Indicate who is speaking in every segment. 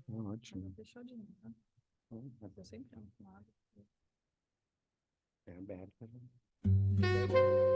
Speaker 1: Ótimo.
Speaker 2: Fechadinho, tá? Eu sempre amo com água.
Speaker 1: É aberto. Não, peraí.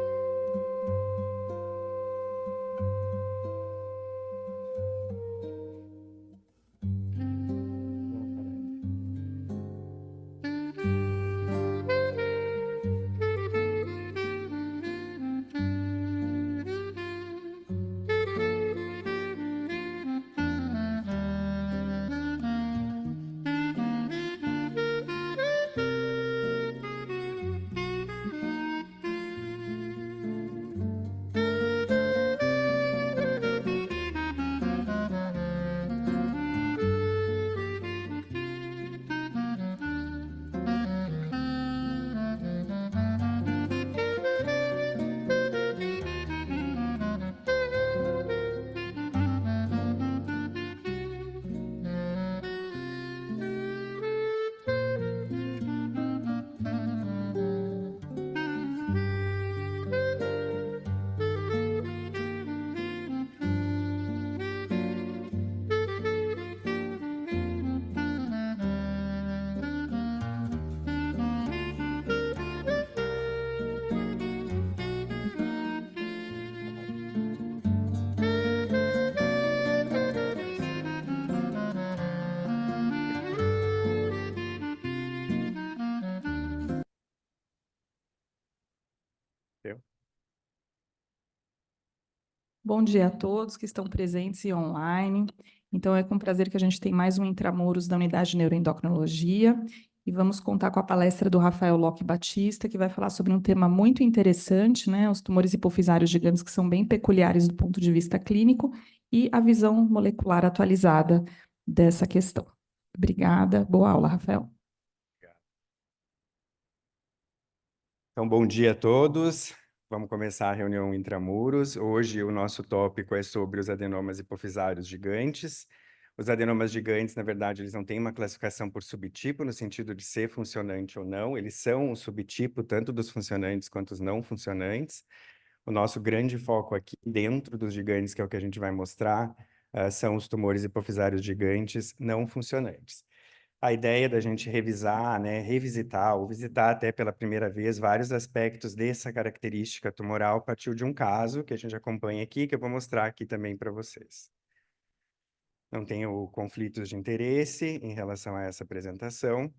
Speaker 1: Eu?
Speaker 2: Bom dia a todos que estão presentes e online. Então, é com prazer que a gente tem mais um Intramuros da Unidade de Neuroendocrinologia e vamos contar com a palestra do Rafael Locke Batista, que vai falar sobre um tema muito interessante, né? Os tumores hipofisários gigantes, que são bem peculiares do ponto de vista clínico, e a visão molecular atualizada dessa questão. Obrigada. Boa aula, Rafael.
Speaker 1: Então, bom dia a todos. Vamos começar a reunião Intramuros. Hoje o nosso tópico é sobre os adenomas hipofisários gigantes. Os adenomas gigantes, na verdade, eles não têm uma classificação por subtipo, no sentido de ser funcionante ou não. Eles são um subtipo tanto dos funcionantes quanto dos não funcionantes. O nosso grande foco aqui, dentro dos gigantes, que é o que a gente vai mostrar, são os tumores hipofisários gigantes não funcionantes. A ideia da gente revisar, né, revisitar ou visitar até pela primeira vez vários aspectos dessa característica tumoral partiu de um caso que a gente acompanha aqui, que eu vou mostrar aqui também para vocês. Não tenho conflitos de interesse em relação a essa apresentação.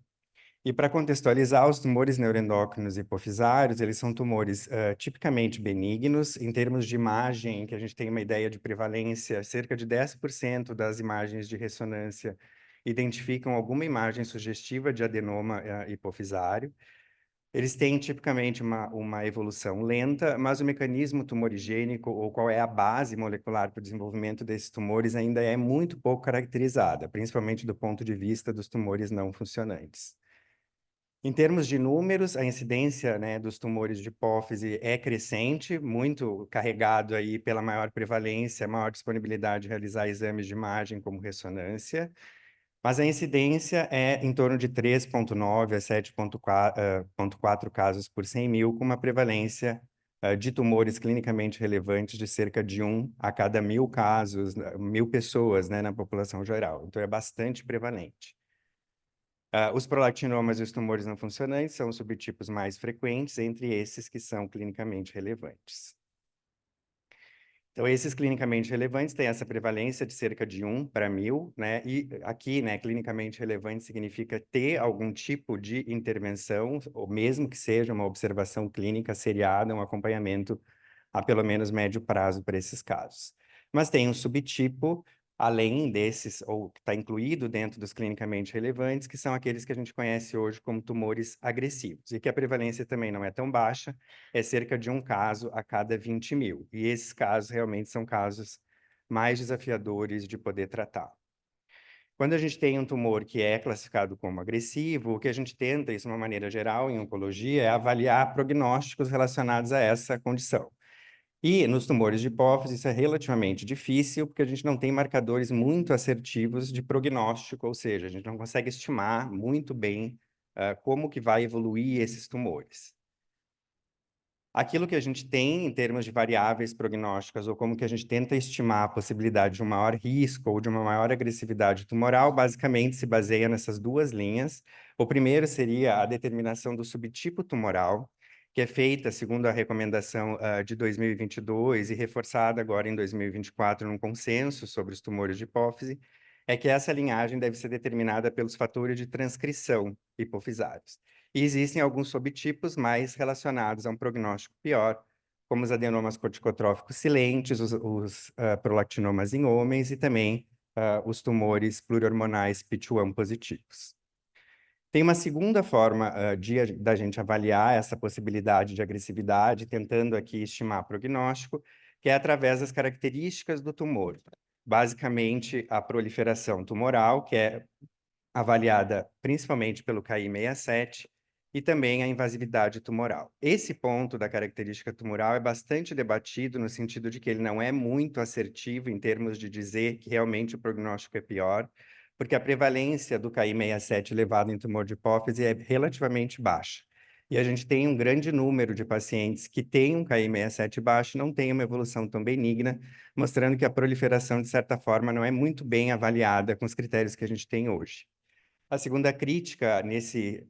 Speaker 1: E para contextualizar, os tumores neuroendócrinos hipofisários, eles são tumores tipicamente benignos. Em termos de imagem, que a gente tem uma ideia de prevalência, cerca de 10% das imagens de ressonância identificam alguma imagem sugestiva de adenoma hipofisário. Eles têm tipicamente uma evolução lenta, mas o mecanismo tumorigênico, ou qual é a base molecular para o desenvolvimento desses tumores, ainda é muito pouco caracterizada, principalmente do ponto de vista dos tumores não funcionantes. Em termos de números, a incidência, né, dos tumores de hipófise é crescente, muito carregado aí pela maior prevalência, maior disponibilidade de realizar exames de imagem como ressonância, mas a incidência é em torno de 3,9 a 7,4 casos por 100 mil, com uma prevalência de tumores clinicamente relevantes de cerca de 1 a cada 1.000 casos, 1.000 pessoas, né, na população geral. Então, é bastante prevalente. Os prolactinomas e os tumores não funcionantes são os subtipos mais frequentes, entre esses que são clinicamente relevantes. Então, esses clinicamente relevantes têm essa prevalência de cerca de 1 para 1.000, né? E aqui, né, clinicamente relevante significa ter algum tipo de intervenção, ou mesmo que seja uma observação clínica seriada, um acompanhamento a pelo menos médio prazo para esses casos. Mas tem um subtipo, além desses, ou que está incluído dentro dos clinicamente relevantes, que são aqueles que a gente conhece hoje como tumores agressivos, e que a prevalência também não é tão baixa, é cerca de 1 caso a cada 20 mil. E esses casos realmente são casos mais desafiadores de poder tratar. Quando a gente tem um tumor que é classificado como agressivo, o que a gente tenta, isso de uma maneira geral em oncologia, é avaliar prognósticos relacionados a essa condição. E nos tumores de hipófise isso é relativamente difícil, porque a gente não tem marcadores muito assertivos de prognóstico, ou seja, a gente não consegue estimar muito bem como que vai evoluir esses tumores. Aquilo que a gente tem em termos de variáveis prognósticas, ou como que a gente tenta estimar a possibilidade de um maior risco ou de uma maior agressividade tumoral, basicamente se baseia nessas duas linhas. O primeiro seria a determinação do subtipo tumoral, que é feita segundo a recomendação de 2022 e reforçada agora em 2024 num consenso sobre os tumores de hipófise, é que essa linhagem deve ser determinada pelos fatores de transcrição hipofisários. E existem alguns subtipos mais relacionados a um prognóstico pior, como os adenomas corticotróficos silentes, os prolactinomas em homens e também os tumores pluriormonais PIT1 positivos. Tem uma segunda forma da gente avaliar essa possibilidade de agressividade, tentando aqui estimar prognóstico, que é através das características do tumor. Basicamente, a proliferação tumoral, que é avaliada principalmente pelo KI67, e também a invasividade tumoral. Esse ponto da característica tumoral é bastante debatido no sentido de que ele não é muito assertivo em termos de dizer que realmente o prognóstico é pior, porque a prevalência do KI67 elevado em tumor de hipófise é relativamente baixa. E a gente tem um grande número de pacientes que têm um KI67 baixo e não têm uma evolução tão benigna, mostrando que a proliferação, de certa forma, não é muito bem avaliada com os critérios que a gente tem hoje. A segunda crítica nesse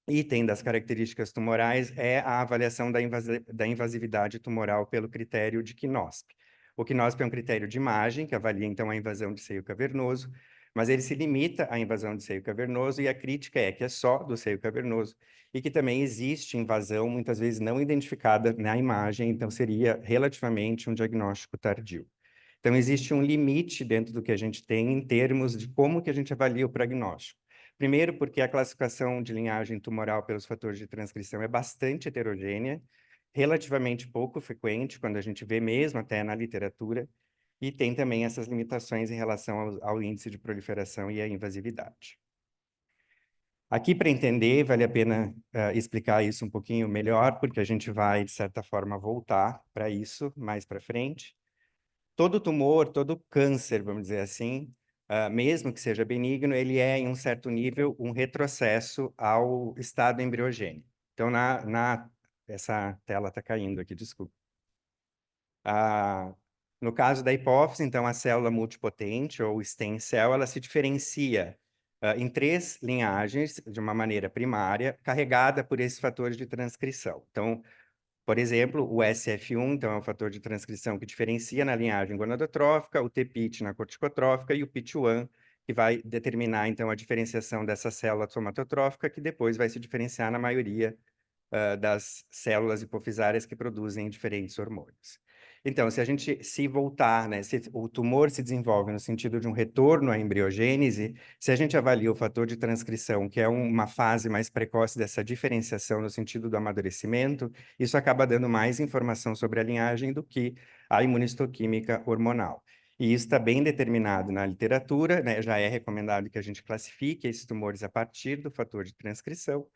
Speaker 1: item das características tumorais é a avaliação da invasividade tumoral pelo critério de KNOSP. O KNOSP é um critério de imagem que avalia, então, a invasão de seio cavernoso, mas ele se limita à invasão de seio cavernoso e a crítica é que é só do seio cavernoso e que também existe invasão, muitas vezes não identificada na imagem, então seria relativamente um diagnóstico tardio. Então, existe um limite dentro do que a gente tem em termos de como que a gente avalia o prognóstico. Primeiro, porque a classificação de linhagem tumoral pelos fatores de transcrição é bastante heterogênea, relativamente pouco frequente, quando a gente vê mesmo até na literatura, e tem também essas limitações em relação ao índice de proliferação e à invasividade. Aqui, para entender, vale a pena explicar isso um pouquinho melhor, porque a gente vai, de certa forma, voltar para isso mais para frente. Todo tumor, todo câncer, vamos dizer assim, mesmo que seja benigno, ele é, em um certo nível, um retrocesso ao estado embriogênico. Então, essa tela está caindo aqui, desculpa. No caso da hipófise, então, a célula multipotente, ou stem cell, ela se diferencia em 3 linhagens, de uma maneira primária, carregada por esses fatores de transcrição. Então, por exemplo, o SF1, então, é um fator de transcrição que diferencia na linhagem gonadotrófica, o TPIT na corticotrófica e o PIT1, que vai determinar, então, a diferenciação dessa célula somatotrófica, que depois vai se diferenciar na maioria das células hipofisárias que produzem diferentes hormônios. Então, se a gente se voltar, né, se o tumor se desenvolve no sentido de um retorno à embriogênese, se a gente avalia o fator de transcrição, que é uma fase mais precoce dessa diferenciação no sentido do amadurecimento, isso acaba dando mais informação sobre a linhagem do que a imunistoquímica hormonal. E isso está bem determinado na literatura, né? Já é recomendado que a gente classifique esses tumores a partir do fator de transcrição,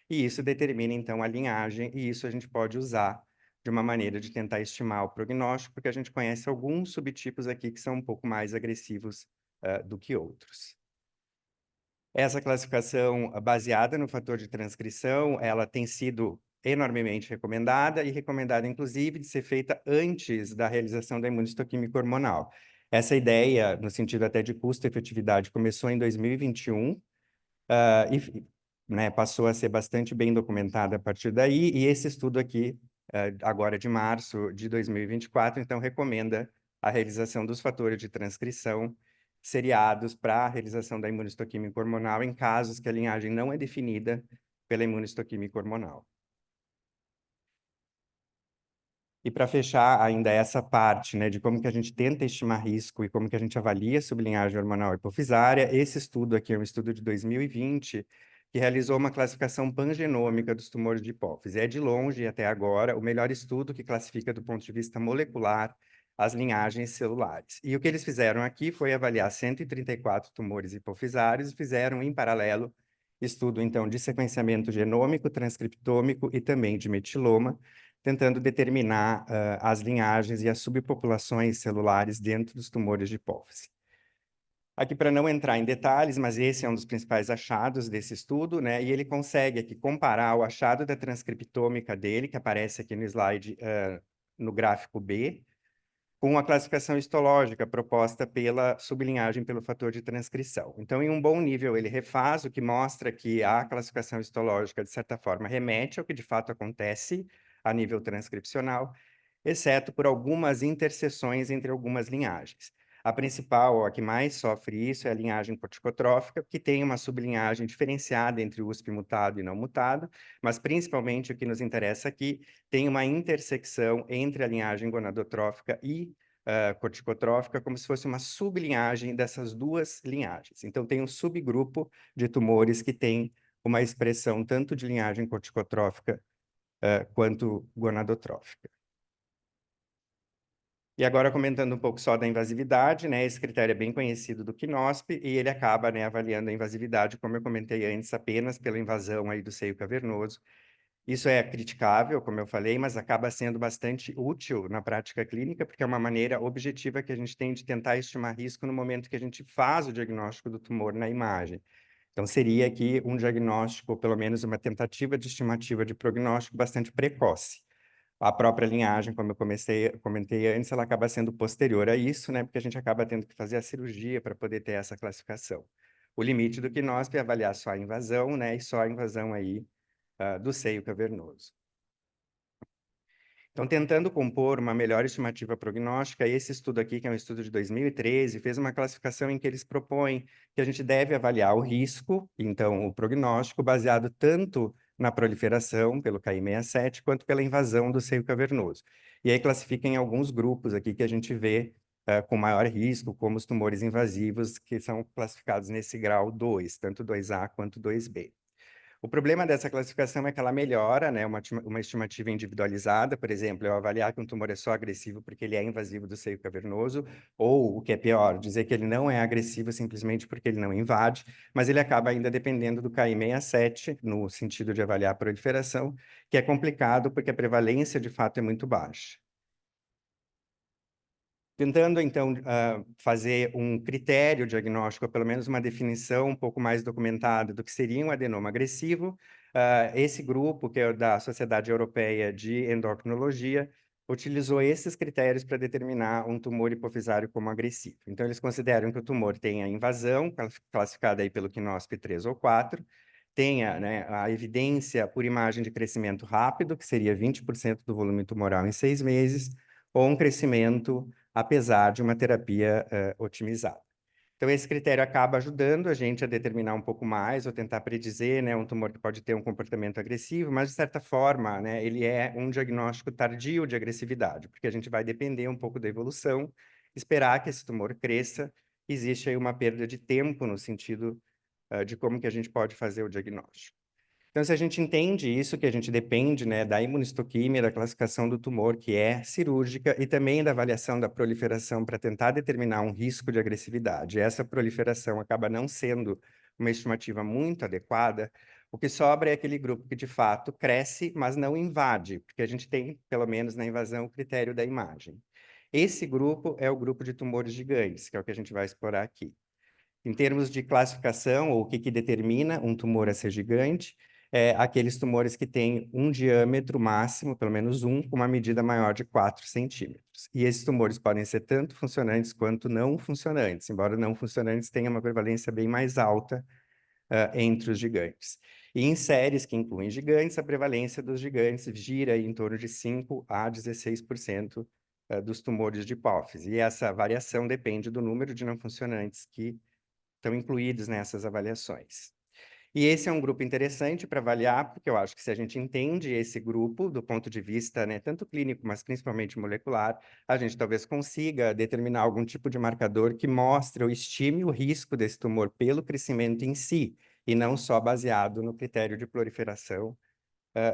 Speaker 1: e isso determina, então, a linhagem, e isso a gente pode usar de uma maneira de tentar estimar o prognóstico, porque a gente conhece alguns subtipos aqui que são um pouco mais agressivos do que outros. Essa classificação baseada no fator de transcrição, ela tem sido enormemente recomendada e recomendada, inclusive, de ser feita antes da realização da imunistoquímica hormonal. Essa ideia, no sentido até de custo-efetividade, começou em 2021, e né, passou a ser bastante bem documentada a partir daí, e esse estudo aqui, agora de março de 2024, então recomenda a realização dos fatores de transcrição seriados para a realização da imunistoquímica hormonal em casos que a linhagem não é definida pela imunistoquímica hormonal. E para fechar ainda essa parte, né, de como que a gente tenta estimar risco e como que a gente avalia a sublinhagem hormonal hipofisária, esse estudo aqui é um estudo de 2020, que realizou uma classificação pangenômica dos tumores de hipófise. É de longe, até agora, o melhor estudo que classifica do ponto de vista molecular as linhagens celulares. E o que eles fizeram aqui foi avaliar 134 tumores hipofisários e fizeram, em paralelo, estudo, então, de sequenciamento genômico, transcriptômico e também de metiloma, tentando determinar as linhagens e as subpopulações celulares dentro dos tumores de hipófise. Aqui, para não entrar em detalhes, mas esse é um dos principais achados desse estudo, né? E ele consegue aqui comparar o achado da transcriptômica dele, que aparece aqui no slide, no gráfico B, com a classificação histológica proposta pela sublinhagem pelo fator de transcrição. Então, em um bom nível, ele refaz, o que mostra que a classificação histológica, de certa forma, remete ao que de fato acontece a nível transcripcional, exceto por algumas interseções entre algumas linhagens. A principal, a que mais sofre isso, é a linhagem corticotrófica, que tem uma sublinhagem diferenciada entre o USP mutado e não mutado, mas principalmente o que nos interessa aqui, tem uma intersecção entre a linhagem gonadotrófica e corticotrófica, como se fosse uma sublinhagem dessas duas linhagens. Então, tem um subgrupo de tumores que tem uma expressão tanto de linhagem corticotrófica quanto gonadotrófica. E agora, comentando um pouco só da invasividade, né? Esse critério é bem conhecido do KNOSP e ele acaba, né, avaliando a invasividade, como eu comentei antes, apenas pela invasão aí do seio cavernoso. Isso é criticável, como eu falei, mas acaba sendo bastante útil na prática clínica, porque é uma maneira objetiva que a gente tem de tentar estimar risco no momento que a gente faz o diagnóstico do tumor na imagem. Então, seria aqui um diagnóstico, ou pelo menos uma tentativa de estimativa de prognóstico bastante precoce. A própria linhagem, como eu comentei antes, ela acaba sendo posterior a isso, né? Porque a gente acaba tendo que fazer a cirurgia para poder ter essa classificação. O limite do KNOSP é avaliar só a invasão, né? E só a invasão aí do seio cavernoso. Então, tentando compor uma melhor estimativa prognóstica, esse estudo aqui, que é um estudo de 2013, fez uma classificação em que eles propõem que a gente deve avaliar o risco, então o prognóstico, baseado tanto na proliferação pelo KI67, quanto pela invasão do seio cavernoso. E aí classifica em alguns grupos aqui que a gente vê com maior risco, como os tumores invasivos, que são classificados nesse grau 2, tanto 2A quanto 2B. O problema dessa classificação é que ela melhora, né, uma estimativa individualizada, por exemplo, eu avaliar que um tumor é só agressivo porque ele é invasivo do seio cavernoso, ou, o que é pior, dizer que ele não é agressivo simplesmente porque ele não invade, mas ele acaba ainda dependendo do KI67, no sentido de avaliar a proliferação, que é complicado porque a prevalência, de fato, é muito baixa. Tentando, então, fazer um critério diagnóstico, ou pelo menos uma definição um pouco mais documentada do que seria um adenoma agressivo, esse grupo, que é da Sociedade Europeia de Endocrinologia, utilizou esses critérios para determinar um tumor hipofisário como agressivo. Então, eles consideram que o tumor tenha invasão, classificada aí pelo KNOSP 3 ou 4, tenha, né, a evidência por imagem de crescimento rápido, que seria 20% do volume tumoral em 6 meses, ou um crescimento apesar de uma terapia otimizada. Então, esse critério acaba ajudando a gente a determinar um pouco mais, ou tentar predizer, né, um tumor que pode ter um comportamento agressivo, mas, de certa forma, né, ele é um diagnóstico tardio de agressividade, porque a gente vai depender um pouco da evolução, esperar que esse tumor cresça, existe aí uma perda de tempo no sentido de como que a gente pode fazer o diagnóstico. Então, se a gente entende isso, que a gente depende, né, da imunistoquímia, da classificação do tumor, que é cirúrgica, e também da avaliação da proliferação para tentar determinar um risco de agressividade. Essa proliferação acaba não sendo uma estimativa muito adequada, o que sobra é aquele grupo que, de fato, cresce, mas não invade, porque a gente tem, pelo menos na invasão, o critério da imagem. Esse grupo é o grupo de tumores gigantes, que é o que a gente vai explorar aqui. Em termos de classificação, ou o que determina um tumor a ser gigante, é aqueles tumores que têm um diâmetro máximo, pelo menos um, com uma medida maior de 4 centímetros. E esses tumores podem ser tanto funcionantes quanto não funcionantes, embora não funcionantes tenham uma prevalência bem mais alta entre os gigantes. E em séries que incluem gigantes, a prevalência dos gigantes gira em torno de 5 a 16% dos tumores de hipófise. E essa variação depende do número de não funcionantes que estão incluídos nessas avaliações. E esse é um grupo interessante para avaliar, porque eu acho que se a gente entende esse grupo do ponto de vista, né, tanto clínico, mas principalmente molecular, a gente talvez consiga determinar algum tipo de marcador que mostre ou estime o risco desse tumor pelo crescimento em si, e não só baseado no critério de proliferação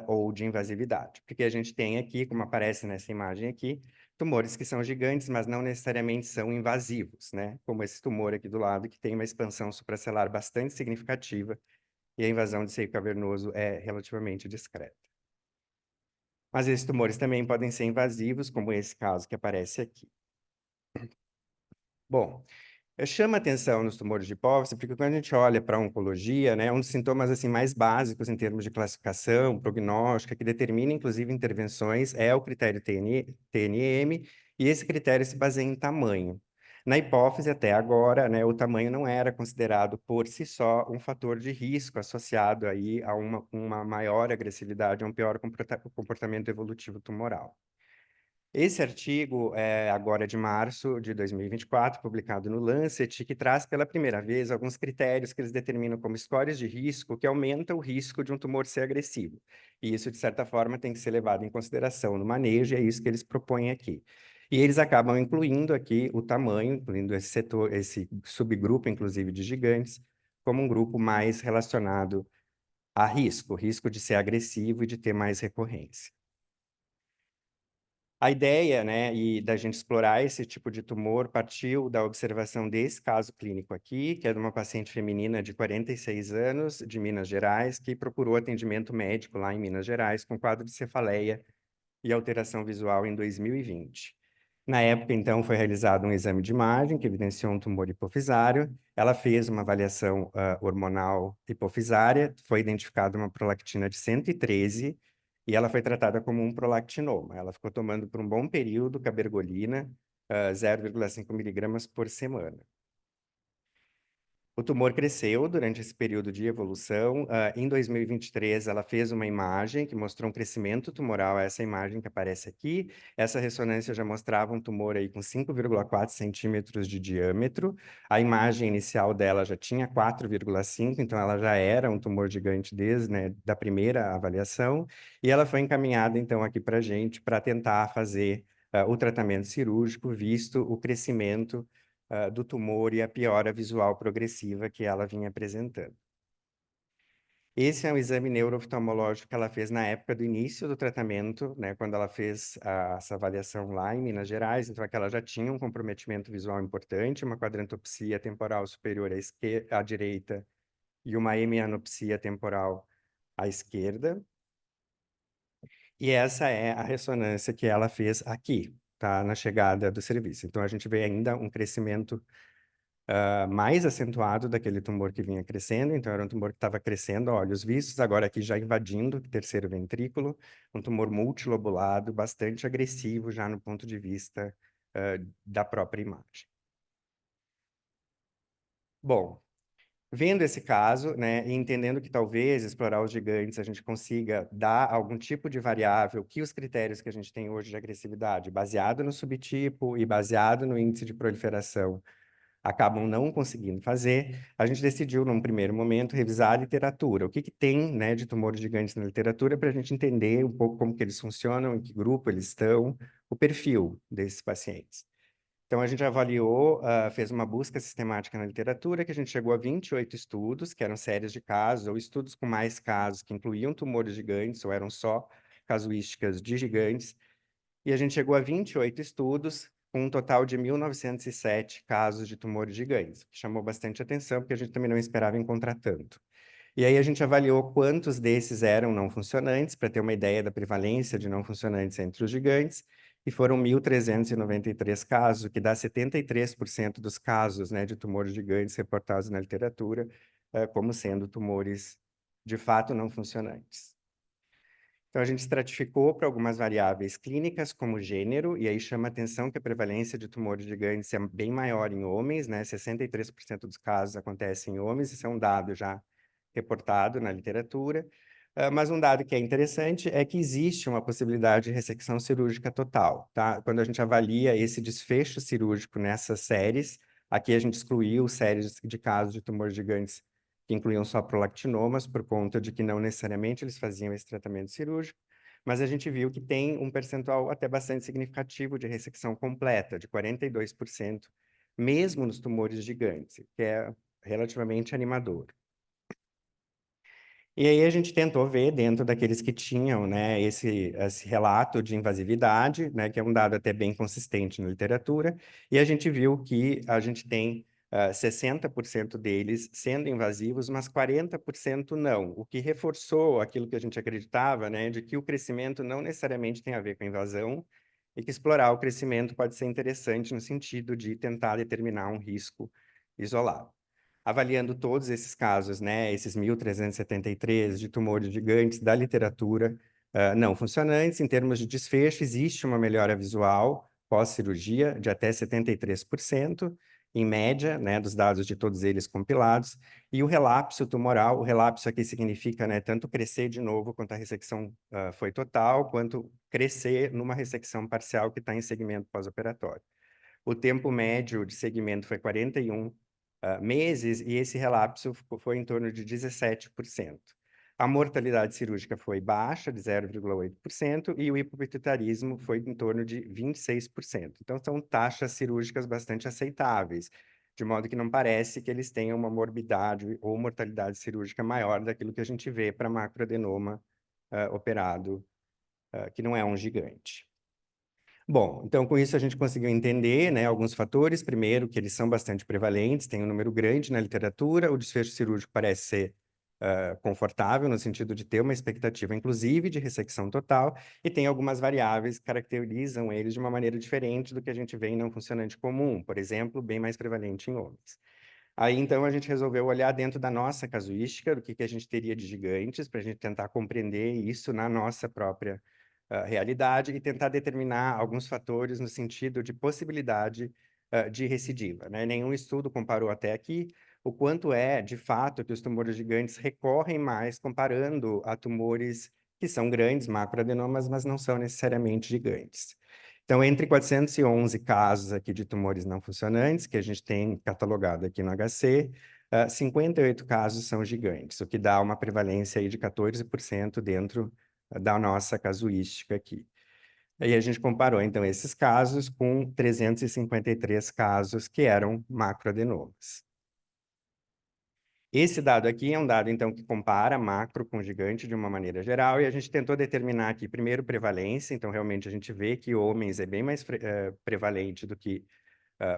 Speaker 1: ou de invasividade. Porque a gente tem aqui, como aparece nessa imagem aqui, tumores que são gigantes, mas não necessariamente são invasivos, né? Como esse tumor aqui do lado, que tem uma expansão supracelular bastante significativa, e a invasão de seio cavernoso é relativamente discreta. Mas esses tumores também podem ser invasivos, como esse caso que aparece aqui. Bom, Chama atenção nos tumores de hipófise, porque quando a gente olha para a oncologia, né, um dos sintomas assim, mais básicos em termos de classificação, prognóstica, que determina inclusive intervenções, é o critério TNM, e esse critério se baseia em tamanho. Na hipófise, até agora, né, o tamanho não era considerado por si só um fator de risco associado aí a uma maior agressividade, a um pior comportamento evolutivo tumoral. Esse artigo é agora de março de 2024, publicado no Lancet, que traz pela primeira vez alguns critérios que eles determinam como scores de risco que aumentam o risco de um tumor ser agressivo. E isso, de certa forma, tem que ser levado em consideração no manejo, e é isso que eles propõem aqui. E eles acabam incluindo aqui o tamanho, incluindo esse setor, esse subgrupo, inclusive, de gigantes, como um grupo mais relacionado a risco de ser agressivo e de ter mais recorrência. A ideia, né, e da gente explorar esse tipo de tumor partiu da observação desse caso clínico aqui, que é de uma paciente feminina de 46 anos, de Minas Gerais, que procurou atendimento médico lá em Minas Gerais com quadro de cefaleia e alteração visual em 2020. Na época, então, foi realizado um exame de imagem que evidenciou um tumor hipofisário. Ela fez uma avaliação hormonal hipofisária, foi identificada uma prolactina de 113 e ela foi tratada como um prolactinoma. Ela ficou tomando por um bom período cabergolina, 0,5 miligramas por semana. O tumor cresceu durante esse período de evolução. Em 2023, ela fez uma imagem que mostrou um crescimento tumoral, essa imagem que aparece aqui. Essa ressonância já mostrava um tumor aí com 5,4 centímetros de diâmetro. A imagem inicial dela já tinha 4,5, então ela já era um tumor gigante desde, né, da primeira avaliação. E ela foi encaminhada, então, aqui para a gente para tentar fazer o tratamento cirúrgico, visto o crescimento do tumor e a piora visual progressiva que ela vinha apresentando. Esse é um exame neurooftalmológico que ela fez na época do início do tratamento, né, quando ela fez essa avaliação lá em Minas Gerais, então é que ela já tinha um comprometimento visual importante, uma quadrantopsia temporal superior à direita e uma hemianopsia temporal à esquerda. E essa é a ressonância que ela fez aqui, tá, na chegada do serviço. Então a gente vê ainda um crescimento mais acentuado daquele tumor que vinha crescendo, então era um tumor que estava crescendo a olhos vistos, agora aqui já invadindo o terceiro ventrículo, um tumor multilobulado, bastante agressivo já no ponto de vista da própria imagem. Bom, vendo esse caso, né, e entendendo que talvez explorar os gigantes a gente consiga dar algum tipo de variável que os critérios que a gente tem hoje de agressividade, baseado no subtipo e baseado no índice de proliferação, acabam não conseguindo fazer, a gente decidiu, num primeiro momento, revisar a literatura. O que que tem, né, de tumores gigantes na literatura para a gente entender um pouco como que eles funcionam, em que grupo eles estão, o perfil desses pacientes. Então, a gente avaliou, fez uma busca sistemática na literatura, que a gente chegou a 28 estudos, que eram séries de casos, ou estudos com mais casos, que incluíam tumores gigantes, ou eram só casuísticas de gigantes, e a gente chegou a 28 estudos, com um total de 1.907 casos de tumores gigantes, que chamou bastante atenção, porque a gente também não esperava encontrar tanto. E aí a gente avaliou quantos desses eram não funcionantes, para ter uma ideia da prevalência de não funcionantes entre os gigantes, e foram 1.393 casos, o que dá 73% dos casos, né, de tumores gigantes reportados na literatura, como sendo tumores de fato não funcionantes. Então, a gente estratificou para algumas variáveis clínicas, como gênero, e aí chama atenção que a prevalência de tumores gigantes é bem maior em homens, né? 63% dos casos acontecem em homens, isso é um dado já reportado na literatura. Mas um dado que é interessante é que existe uma possibilidade de ressecção cirúrgica total, tá? Quando a gente avalia esse desfecho cirúrgico nessas séries, aqui a gente excluiu séries de casos de tumores gigantes que incluíam só prolactinomas, por conta de que não necessariamente eles faziam esse tratamento cirúrgico, mas a gente viu que tem um percentual até bastante significativo de ressecção completa, de 42%, mesmo nos tumores gigantes, que é relativamente animador. E aí a gente tentou ver dentro daqueles que tinham, né, esse relato de invasividade, né, que é um dado até bem consistente na literatura, e a gente viu que a gente tem 60% deles sendo invasivos, mas 40% não, o que reforçou aquilo que a gente acreditava, né, de que o crescimento não necessariamente tem a ver com a invasão, e que explorar o crescimento pode ser interessante no sentido de tentar determinar um risco isolado. Avaliando todos esses casos, né, esses 1.373 de tumores gigantes da literatura não funcionantes, em termos de desfecho, existe uma melhora visual pós-cirurgia de até 73%, em média, né, dos dados de todos eles compilados, e o relapso tumoral, o relapso aqui significa, né, tanto crescer de novo quanto a ressecção foi total, quanto crescer numa ressecção parcial que está em segmento pós-operatório. O tempo médio de segmento foi 41 meses, e esse relapso foi em torno de 17%. A mortalidade cirúrgica foi baixa, de 0,8%, e o hipopituitarismo foi em torno de 26%. Então, são taxas cirúrgicas bastante aceitáveis, de modo que não parece que eles tenham uma morbidade ou mortalidade cirúrgica maior daquilo que a gente vê para macroadenoma operado, que não é um gigante. Bom, então com isso a gente conseguiu entender, né, alguns fatores. Primeiro, que eles são bastante prevalentes, tem um número grande na literatura, o desfecho cirúrgico parece ser confortável, no sentido de ter uma expectativa, inclusive, de ressecção total, e tem algumas variáveis que caracterizam eles de uma maneira diferente do que a gente vê em não funcionante comum, por exemplo, bem mais prevalente em homens. Aí, então, a gente resolveu olhar dentro da nossa casuística, do que a gente teria de gigantes, para a gente tentar compreender isso na nossa própria realidade e tentar determinar alguns fatores no sentido de possibilidade de recidiva, né? Nenhum estudo comparou até aqui o quanto é, de fato, que os tumores gigantes recorrem mais comparando a tumores que são grandes, macroadenomas, mas não são necessariamente gigantes. Então, entre 411 casos aqui de tumores não funcionantes, que a gente tem catalogado aqui no HC, 58 casos são gigantes, o que dá uma prevalência aí de 14% dentro da nossa casuística aqui. Aí a gente comparou, então, esses casos com 353 casos que eram macroadenomas. Esse dado aqui é um dado, então, que compara macro com gigante de uma maneira geral, e a gente tentou determinar aqui, primeiro, prevalência. Então, realmente, a gente vê que homens é bem mais prevalente do que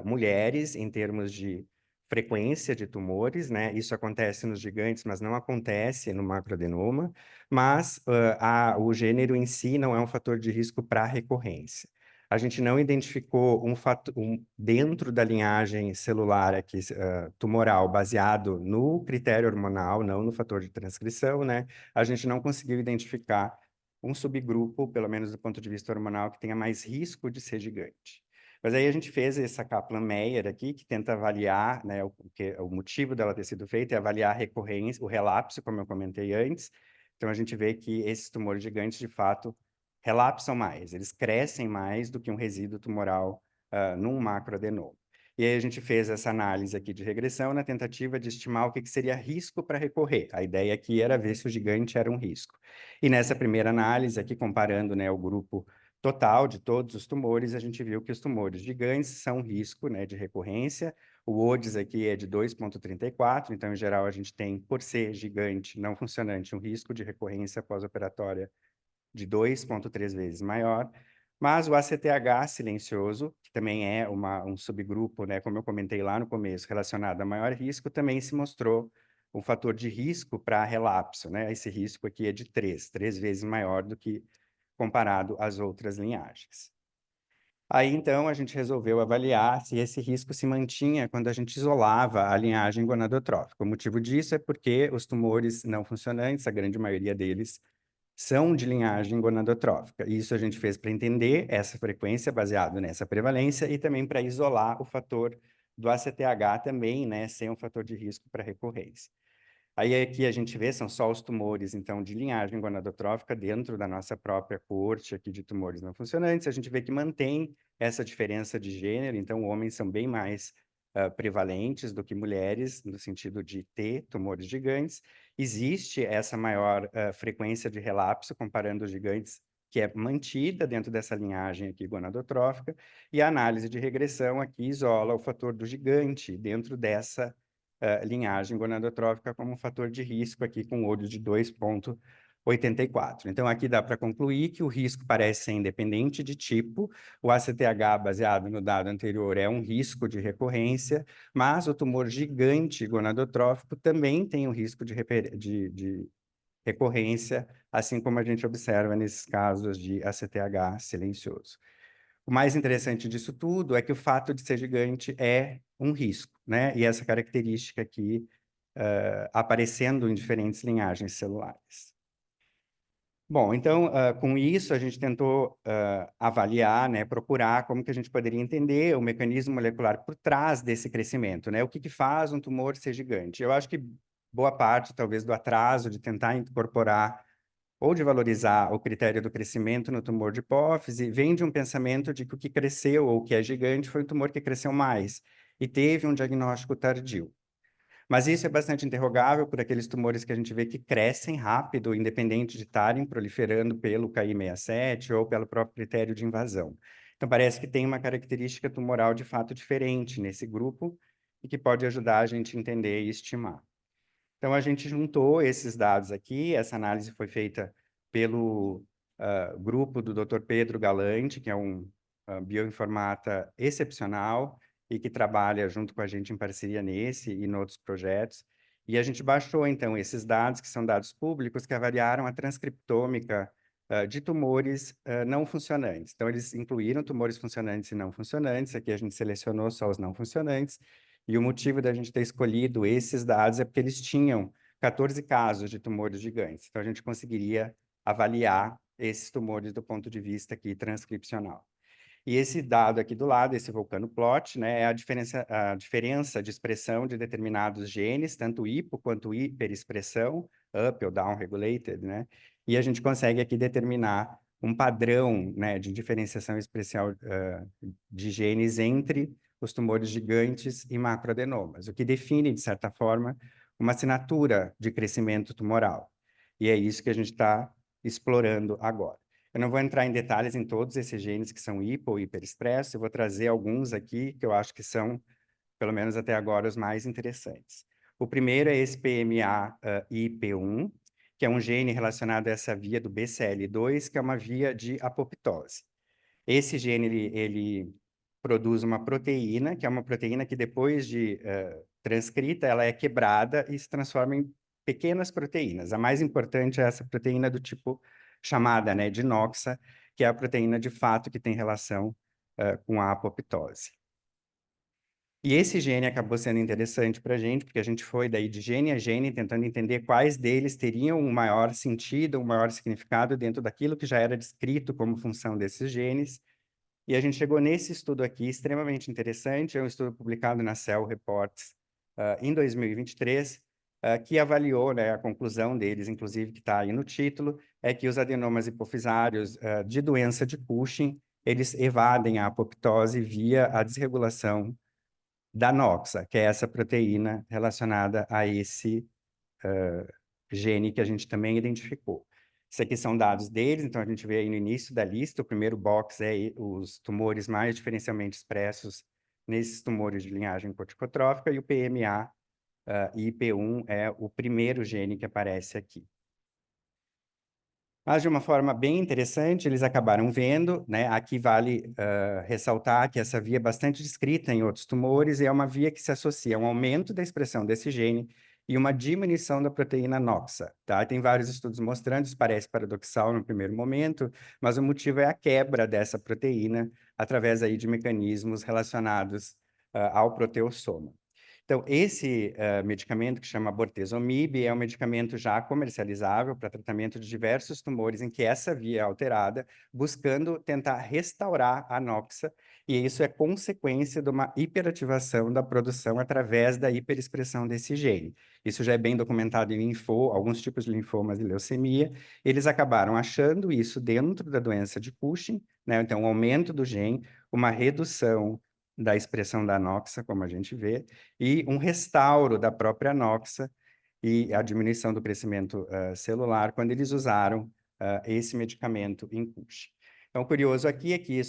Speaker 1: mulheres, em termos de frequência de tumores, né? Isso acontece nos gigantes, mas não acontece no macroadenoma. Mas o gênero em si não é um fator de risco para recorrência. A gente não identificou dentro da linhagem celular aqui, tumoral, baseado no critério hormonal, não no fator de transcrição, né? A gente não conseguiu identificar um subgrupo, pelo menos do ponto de vista hormonal, que tenha mais risco de ser gigante. Mas aí a gente fez essa Kaplan-Meier aqui, que tenta avaliar, né, o motivo dela ter sido feita é avaliar a recorrência, o relapso, como eu comentei antes. Então, a gente vê que esses tumores gigantes, de fato, relapsam mais, eles crescem mais do que um resíduo tumoral num macroadenoma. E aí a gente fez essa análise aqui de regressão na tentativa de estimar o que seria risco para recorrer. A ideia aqui era ver se o gigante era um risco. E nessa primeira análise aqui, comparando, né, o grupo total de todos os tumores, a gente viu que os tumores gigantes são risco, né, de recorrência. O ODES aqui é de 2,34, então, em geral, a gente tem, por ser gigante, não funcionante, um risco de recorrência pós-operatória de 2,3 vezes maior. Mas o ACTH silencioso, que também é um subgrupo, né, como eu comentei lá no começo, relacionado a maior risco, também se mostrou um fator de risco para relapso, né? Esse risco aqui é de 3 vezes maior do que comparado às outras linhagens. Aí, então, a gente resolveu avaliar se esse risco se mantinha quando a gente isolava a linhagem gonadotrófica. O motivo disso é porque os tumores não funcionantes, a grande maioria deles, são de linhagem gonadotrófica. Isso a gente fez para entender essa frequência baseado nessa prevalência e também para isolar o fator do ACTH também, né, sem um fator de risco para recorrência. Aí aqui a gente vê, são só os tumores, então, de linhagem gonadotrófica dentro da nossa própria coorte aqui de tumores não funcionantes. A gente vê que mantém essa diferença de gênero, então homens são bem mais prevalentes do que mulheres, no sentido de ter tumores gigantes. Existe essa maior frequência de relapso, comparando os gigantes, que é mantida dentro dessa linhagem aqui gonadotrófica, e a análise de regressão aqui isola o fator do gigante dentro dessa linhagem gonadotrófica como um fator de risco aqui com olhos de 2,84. Então, aqui dá para concluir que o risco parece ser independente de tipo. O ACTH, baseado no dado anterior, é um risco de recorrência, mas o tumor gigante gonadotrófico também tem um risco de recorrência, assim como a gente observa nesses casos de ACTH silencioso. o mais interessante disso tudo é que o fato de ser gigante é um risco, né? E essa característica aqui aparecendo em diferentes linhagens celulares. Bom, então, com isso, a gente tentou avaliar, né, procurar como que a gente poderia entender o mecanismo molecular por trás desse crescimento, né? O que que faz um tumor ser gigante? Eu acho que boa parte, talvez, do atraso de tentar incorporar ou de valorizar o critério do crescimento no tumor de hipófise vem de um pensamento de que o que cresceu ou o que é gigante foi o tumor que cresceu mais e teve um diagnóstico tardio. Mas isso é bastante interrogável por aqueles tumores que a gente vê que crescem rápido, independente de estarem proliferando pelo KI67 ou pelo próprio critério de invasão. Então, parece que tem uma característica tumoral de fato diferente nesse grupo e que pode ajudar a gente a entender e estimar. Então, a gente juntou esses dados aqui, essa análise foi feita pelo grupo do Dr. Pedro Galante, que é um bioinformata excepcional, e que trabalha junto com a gente em parceria nesse e em outros projetos. E a gente baixou, então, esses dados, que são dados públicos, que avaliaram a transcriptômica de tumores não funcionantes. Então, eles incluíram tumores funcionantes e não funcionantes, aqui a gente selecionou só os não funcionantes, e o motivo da gente ter escolhido esses dados é porque eles tinham 14 casos de tumores gigantes. Então, a gente conseguiria avaliar esses tumores do ponto de vista aqui transcripcional. E esse dado aqui do lado, esse vulcano plot, né, é a diferença de expressão de determinados genes, tanto hipo quanto hiperexpressão, up ou down regulated, né? E a gente consegue aqui determinar um padrão, né, de diferenciação especial de genes entre os tumores gigantes e macroadenomas, o que define, de certa forma, uma assinatura de crescimento tumoral. E é isso que a gente está explorando agora. Eu não vou entrar em detalhes em todos esses genes que são hipo ou hiperexpressos, eu vou trazer alguns aqui que eu acho que são, pelo menos até agora, os mais interessantes. O primeiro é esse PMA-IP1, que é um gene relacionado a essa via do BCL2, que é uma via de apoptose. Esse gene, ele produz uma proteína, que é uma proteína que depois de transcrita, ela é quebrada e se transforma em pequenas proteínas. A mais importante é essa proteína do tipo chamada, né, de Noxa, que é a proteína de fato que tem relação com a apoptose. E esse gene acabou sendo interessante para a gente, porque a gente foi daí de gene a gene tentando entender quais deles teriam um maior sentido, um maior significado dentro daquilo que já era descrito como função desses genes. E a gente chegou nesse estudo aqui, extremamente interessante, é um estudo publicado na Cell Reports em 2023, que avaliou, né, a conclusão deles, inclusive, que está aí no título, é que os adenomas hipofisários de doença de Cushing, eles evadem a apoptose via a desregulação da Noxa, que é essa proteína relacionada a esse gene que a gente também identificou. Isso aqui são dados deles, então a gente vê aí no início da lista, o primeiro box é os tumores mais diferencialmente expressos nesses tumores de linhagem corticotrófica, e o PMA e IP1 é o primeiro gene que aparece aqui. Mas, de uma forma bem interessante, eles acabaram vendo, né? Aqui vale ressaltar que essa via é bastante descrita em outros tumores e é uma via que se associa a um aumento da expressão desse gene e uma diminuição da proteína Noxa, tá? Tem vários estudos mostrando, isso parece paradoxal no primeiro momento, mas o motivo é a quebra dessa proteína através aí de mecanismos relacionados ao proteossoma. Então, esse medicamento, que chama bortezomib, é um medicamento já comercializável para tratamento de diversos tumores em que essa via é alterada, buscando tentar restaurar a Noxa, e isso é consequência de uma hiperativação da produção através da hiperexpressão desse gene. Isso já é bem documentado em alguns tipos de linfomas e leucemia. Eles acabaram achando isso dentro da doença de Cushing, né? Então, um aumento do gene, uma redução da expressão da Noxa, como a gente vê, e um restauro da própria Noxa e a diminuição do crescimento celular quando eles usaram esse medicamento em Cushing. Então, o curioso aqui é que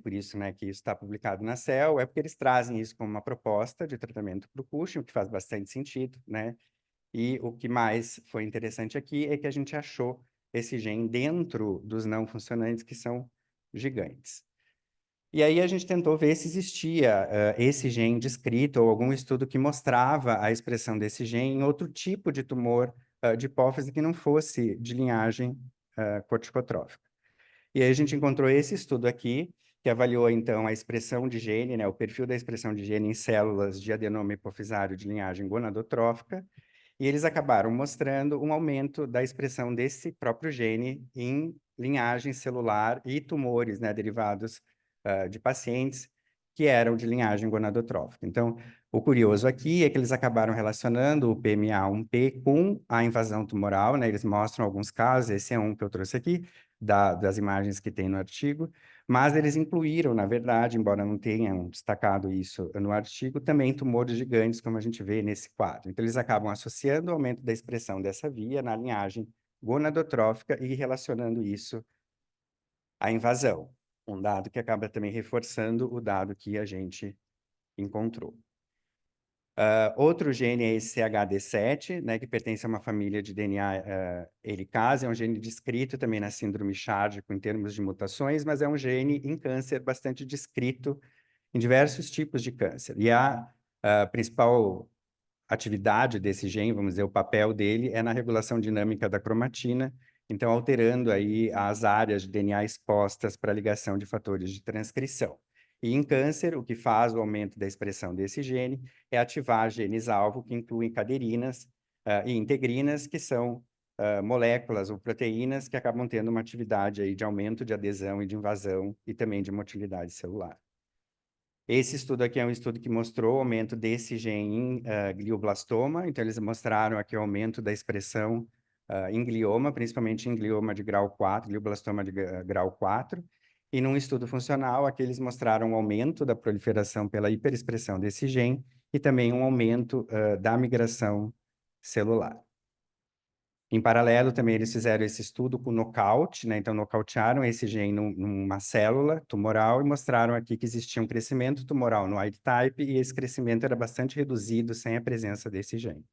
Speaker 1: por isso, né, que isso está publicado na Cell, é porque eles trazem isso como uma proposta de tratamento para o Cushing, o que faz bastante sentido, né? E o que mais foi interessante aqui é que a gente achou esse gene dentro dos não funcionantes, que são gigantes. E aí a gente tentou ver se existia esse gene descrito ou algum estudo que mostrava a expressão desse gene em outro tipo de tumor de hipófise que não fosse de linhagem corticotrófica. E aí a gente encontrou esse estudo aqui, que avaliou, então, a expressão de gene, né, o perfil da expressão de gene em células de adenoma hipofisário de linhagem gonadotrófica, e eles acabaram mostrando um aumento da expressão desse próprio gene em linhagem celular e tumores, né, derivados de pacientes que eram de linhagem gonadotrófica. Então, o curioso aqui é que eles acabaram relacionando o PMA1P com a invasão tumoral, né? Eles mostram alguns casos, esse é um que eu trouxe aqui, das imagens que tem no artigo, mas eles incluíram, na verdade, embora não tenham destacado isso no artigo, também tumores gigantes, como a gente vê nesse quadro. Então, eles acabam associando o aumento da expressão dessa via na linhagem gonadotrófica e relacionando isso à invasão. Um dado que acaba também reforçando o dado que a gente encontrou. Outro gene é esse CHD7, né, que pertence a uma família de DNA helicase, é um gene descrito também na síndrome Charcot em termos de mutações, mas é um gene em câncer bastante descrito em diversos tipos de câncer. E a principal atividade desse gene, vamos dizer, o papel dele é na regulação dinâmica da cromatina, então alterando aí as áreas de DNA expostas para a ligação de fatores de transcrição. E em câncer, o que faz o aumento da expressão desse gene é ativar genes-alvo que incluem caderinas e integrinas, que são moléculas ou proteínas que acabam tendo uma atividade aí de aumento de adesão e de invasão e também de motilidade celular. Esse estudo aqui é um estudo que mostrou o aumento desse gene em glioblastoma, então eles mostraram aqui o aumento da expressão em glioma, principalmente em glioma de grau 4, glioblastoma de grau 4, e num estudo funcional, aqui eles mostraram um aumento da proliferação pela hiperexpressão desse gene e também um aumento da migração celular. Em paralelo, também eles fizeram esse estudo com nocaute, né? Então, nocautearam esse gene numa célula tumoral e mostraram aqui que existia um crescimento tumoral no wild type e esse crescimento era bastante reduzido sem a presença desse gene.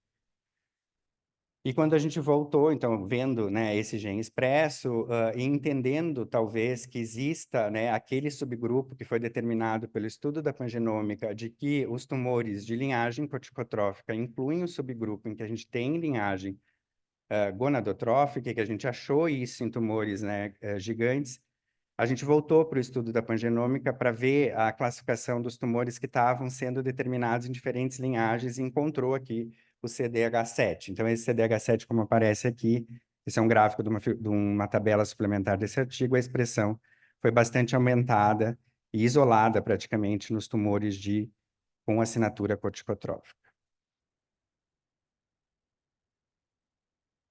Speaker 1: E quando a gente voltou, então, vendo, né, esse gene expresso e entendendo, talvez, que exista, né, aquele subgrupo que foi determinado pelo estudo da pangenômica de que os tumores de linhagem corticotrófica incluem o subgrupo em que a gente tem linhagem gonadotrófica, que a gente achou isso em tumores, né, gigantes, a gente voltou para o estudo da pangenômica para ver a classificação dos tumores que estavam sendo determinados em diferentes linhagens e encontrou aqui o CDH7. Então, esse CDH7, como aparece aqui, esse é um gráfico de uma tabela suplementar desse artigo, a expressão foi bastante aumentada e isolada praticamente nos tumores com assinatura corticotrófica.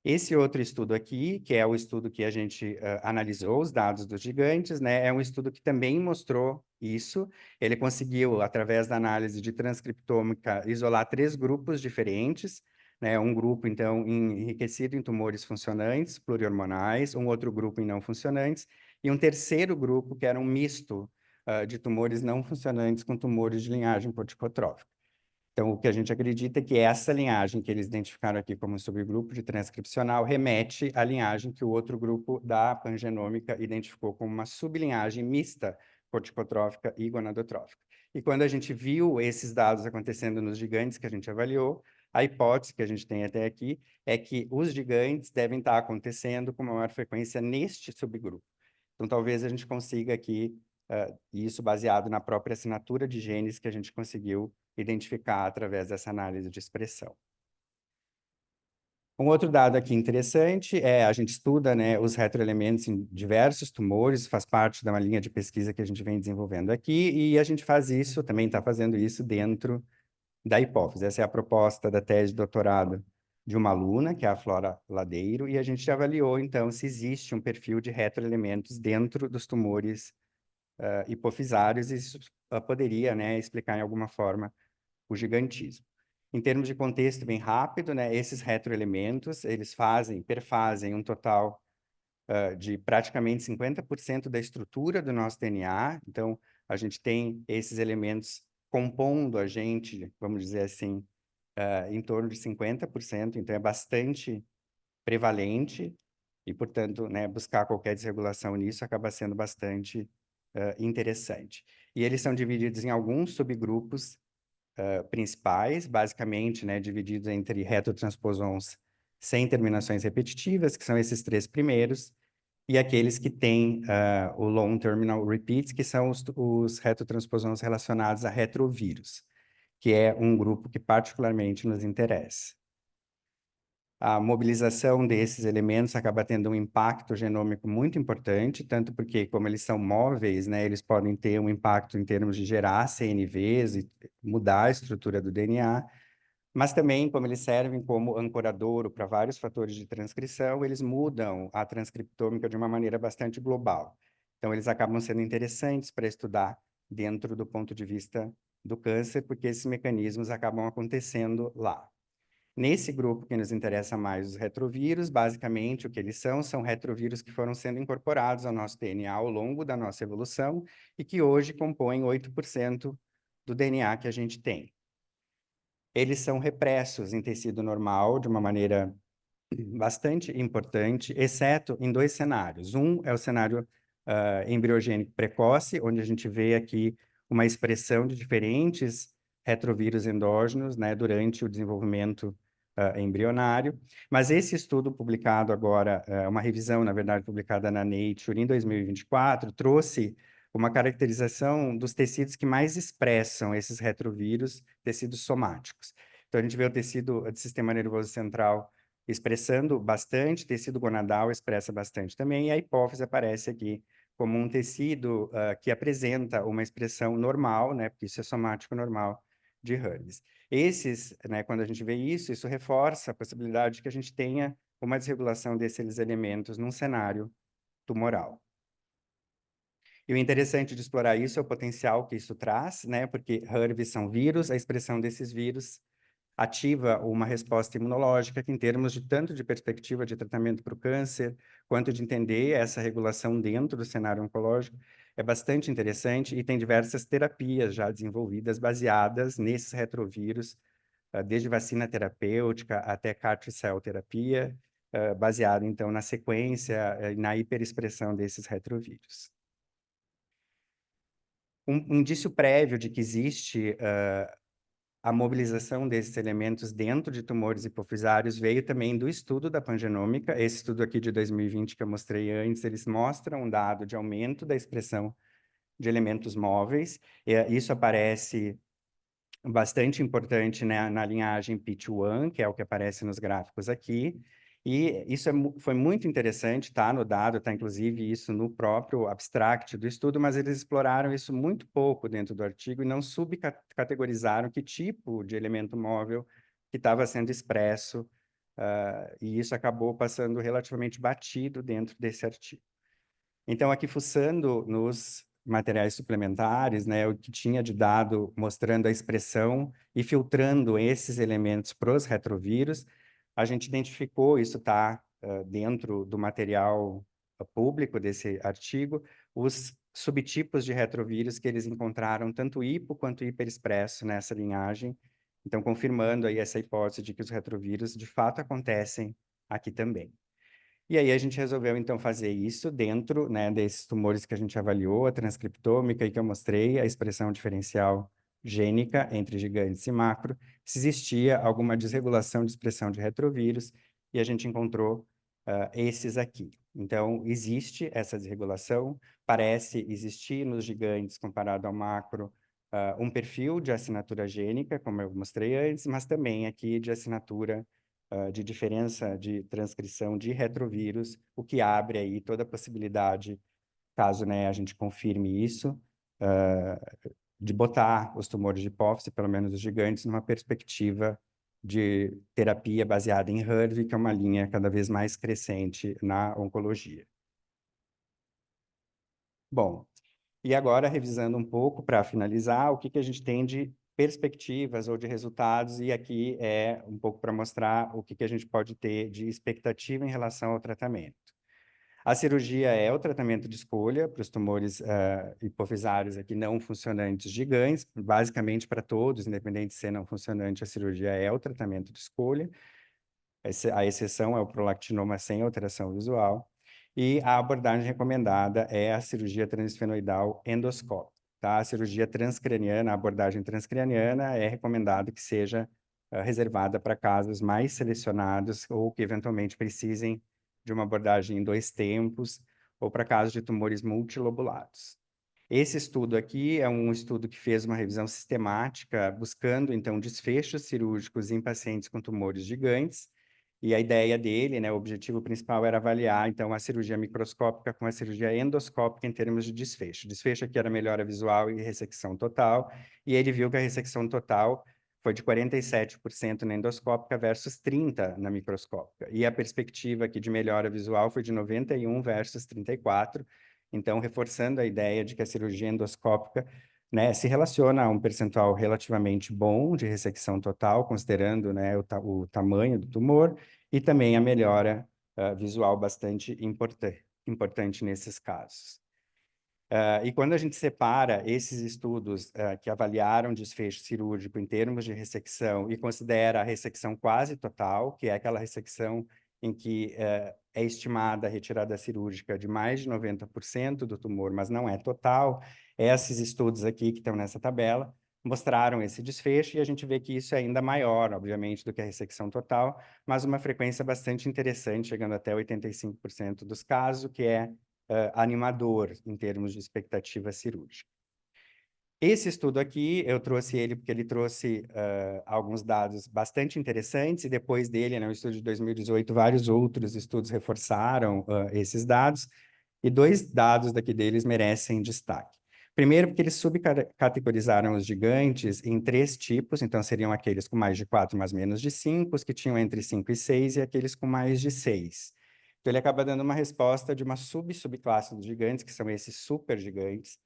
Speaker 1: Esse outro estudo aqui, que é o estudo que a gente analisou os dados dos gigantes, né, é um estudo que também mostrou isso. Ele conseguiu, através da análise de transcriptômica, isolar 3 grupos diferentes, né, um grupo, então, enriquecido em tumores funcionantes, plurihormonais, um outro grupo em não funcionantes, e um terceiro grupo que era um misto de tumores não funcionantes com tumores de linhagem corticotrófica. Então, o que a gente acredita é que essa linhagem que eles identificaram aqui como subgrupo de transcripcional remete à linhagem que o outro grupo da pangenômica identificou como uma sublinhagem mista corticotrófica e gonadotrófica. E quando a gente viu esses dados acontecendo nos gigantes que a gente avaliou, a hipótese que a gente tem até aqui é que os gigantes devem estar acontecendo com maior frequência neste subgrupo. Então, talvez a gente consiga aqui, isso baseado na própria assinatura de genes que a gente conseguiu identificar através dessa análise de expressão. Um outro dado aqui interessante é a gente estuda, né, os retroelementos em diversos tumores, faz parte de uma linha de pesquisa que a gente vem desenvolvendo aqui, e a gente faz isso, também está fazendo isso dentro da hipófise. Essa é a proposta da tese de doutorado de uma aluna, que é a Flora Ladeiro, e a gente avaliou, então, se existe um perfil de retroelementos dentro dos tumores hipofisários, e isso poderia, né, explicar em alguma forma o gigantismo. Em termos de contexto bem rápido, né, esses retroelementos, eles perfazem um total de praticamente 50% da estrutura do nosso DNA. Então, a gente tem esses elementos compondo a gente, vamos dizer assim, em torno de 50%, então é bastante prevalente e, portanto, né, buscar qualquer desregulação nisso acaba sendo bastante interessante. E eles são divididos em alguns subgrupos principais, basicamente, né, divididos entre retrotransposons sem terminações repetitivas, que são esses 3 primeiros, e aqueles que têm o long terminal repeats, que são os retrotransposons relacionados a retrovírus, que é um grupo que particularmente nos interessa. A mobilização desses elementos acaba tendo um impacto genômico muito importante, tanto porque, como eles são móveis, né, eles podem ter um impacto em termos de gerar CNVs e mudar a estrutura do DNA, mas também, como eles servem como ancoradouro para vários fatores de transcrição, eles mudam a transcriptômica de uma maneira bastante global. Então, eles acabam sendo interessantes para estudar dentro do ponto de vista do câncer, porque esses mecanismos acabam acontecendo lá. Nesse grupo que nos interessa mais, os retrovírus, basicamente o que eles são retrovírus que foram sendo incorporados ao nosso DNA ao longo da nossa evolução e que hoje compõem 8% do DNA que a gente tem. Eles são repressos em tecido normal de uma maneira bastante importante, exceto em dois cenários. Um é o cenário embriogênico precoce, onde a gente vê aqui uma expressão de diferentes retrovírus endógenos, né, durante o desenvolvimento embrionário. Mas esse estudo publicado agora, uma revisão, na verdade, publicada na Nature em 2024, trouxe uma caracterização dos tecidos que mais expressam esses retrovírus, tecidos somáticos. Então, a gente vê o tecido do sistema nervoso central expressando bastante, tecido gonadal expressa bastante também, e a hipófise aparece aqui como um tecido que apresenta uma expressão normal, né, porque isso é somático normal, de Hurwitz. Esses, né, quando a gente vê isso, isso reforça a possibilidade de que a gente tenha uma desregulação desses elementos num cenário tumoral. E o interessante de explorar isso é o potencial que isso traz, né, porque Hurwitz são vírus, a expressão desses vírus ativa uma resposta imunológica que, em termos de tanto de perspectiva de tratamento para o câncer, quanto de entender essa regulação dentro do cenário oncológico, é bastante interessante e tem diversas terapias já desenvolvidas baseadas nesses retrovírus, desde vacina terapêutica até CAR T-cell terapia, baseada, então, na sequência e na hiperexpressão desses retrovírus. Um indício prévio de que existe a mobilização desses elementos dentro de tumores hipofisários veio também do estudo da pangenômica. Esse estudo aqui de 2020 que eu mostrei antes, eles mostram um dado de aumento da expressão de elementos móveis. Isso aparece bastante importante, né, na linhagem PIT1, que é o que aparece nos gráficos aqui. E isso foi muito interessante, tá no dado, está inclusive isso no próprio abstract do estudo, mas eles exploraram isso muito pouco dentro do artigo e não subcategorizaram que tipo de elemento móvel que estava sendo expresso, e isso acabou passando relativamente batido dentro desse artigo. Então, aqui fuçando nos materiais suplementares, né, o que tinha de dado mostrando a expressão e filtrando esses elementos para os retrovírus, a gente identificou, isso está dentro do material público desse artigo, os subtipos de retrovírus que eles encontraram, tanto hipo quanto hiperexpresso nessa linhagem, então confirmando aí essa hipótese de que os retrovírus de fato acontecem aqui também. E aí a gente resolveu, então, fazer isso dentro, né, desses tumores que a gente avaliou, a transcriptômica e que eu mostrei, a expressão diferencial gênica entre gigantes e macro, se existia alguma desregulação de expressão de retrovírus, e a gente encontrou esses aqui. Então, existe essa desregulação, parece existir nos gigantes, comparado ao macro, um perfil de assinatura gênica, como eu mostrei antes, mas também aqui de assinatura de diferença de transcrição de retrovírus, o que abre aí toda a possibilidade, caso, né, a gente confirme isso, de botar os tumores de hipófise, pelo menos os gigantes, numa perspectiva de terapia baseada em HER2, que é uma linha cada vez mais crescente na oncologia. Bom, e agora, revisando um pouco para finalizar, o que a gente tem de perspectivas ou de resultados, e aqui é um pouco para mostrar o que a gente pode ter de expectativa em relação ao tratamento. A cirurgia é o tratamento de escolha para os tumores hipofisários aqui não funcionantes gigantes, basicamente para todos, independente de ser não funcionante, a cirurgia é o tratamento de escolha. A exceção é o prolactinoma sem alteração visual. E a abordagem recomendada é a cirurgia transesfenoidal endoscópica. Tá? A cirurgia transcraniana, a abordagem transcraniana é recomendado que seja reservada para casos mais selecionados ou que eventualmente precisem de uma abordagem em 2 tempos, ou para casos de tumores multilobulados. Esse estudo aqui é um estudo que fez uma revisão sistemática, buscando, então, desfechos cirúrgicos em pacientes com tumores gigantes, e a ideia dele, né, o objetivo principal era avaliar, então, a cirurgia microscópica com a cirurgia endoscópica em termos de desfecho. Desfecho aqui era melhora visual e ressecção total, e ele viu que a ressecção total foi de 47% na endoscópica versus 30% na microscópica. E a perspectiva aqui de melhora visual foi de 91 versus 34%, então reforçando a ideia de que a cirurgia endoscópica, né, se relaciona a um percentual relativamente bom de ressecção total, considerando, né, o tamanho do tumor, e também a melhora visual bastante importante nesses casos. E quando a gente separa esses estudos que avaliaram desfecho cirúrgico em termos de ressecção e considera a ressecção quase total, que é aquela ressecção em que é estimada a retirada cirúrgica de mais de 90% do tumor, mas não é total, esses estudos aqui que estão nessa tabela mostraram esse desfecho e a gente vê que isso é ainda maior, obviamente, do que a ressecção total, mas uma frequência bastante interessante, chegando até 85% dos casos, o que é animador em termos de expectativa cirúrgica. Esse estudo aqui, eu trouxe ele porque ele trouxe alguns dados bastante interessantes, e depois dele, né, o estudo de 2018, vários outros estudos reforçaram esses dados, e dois dados daqui deles merecem destaque. Primeiro, porque eles subcategorizaram os gigantes em 3 tipos, então seriam aqueles com mais de 4, mas menos de 5, os que tinham entre 5 e 6, e aqueles com mais de 6. Então, ele acaba dando uma resposta de uma subclasse dos gigantes, que são esses supergigantes,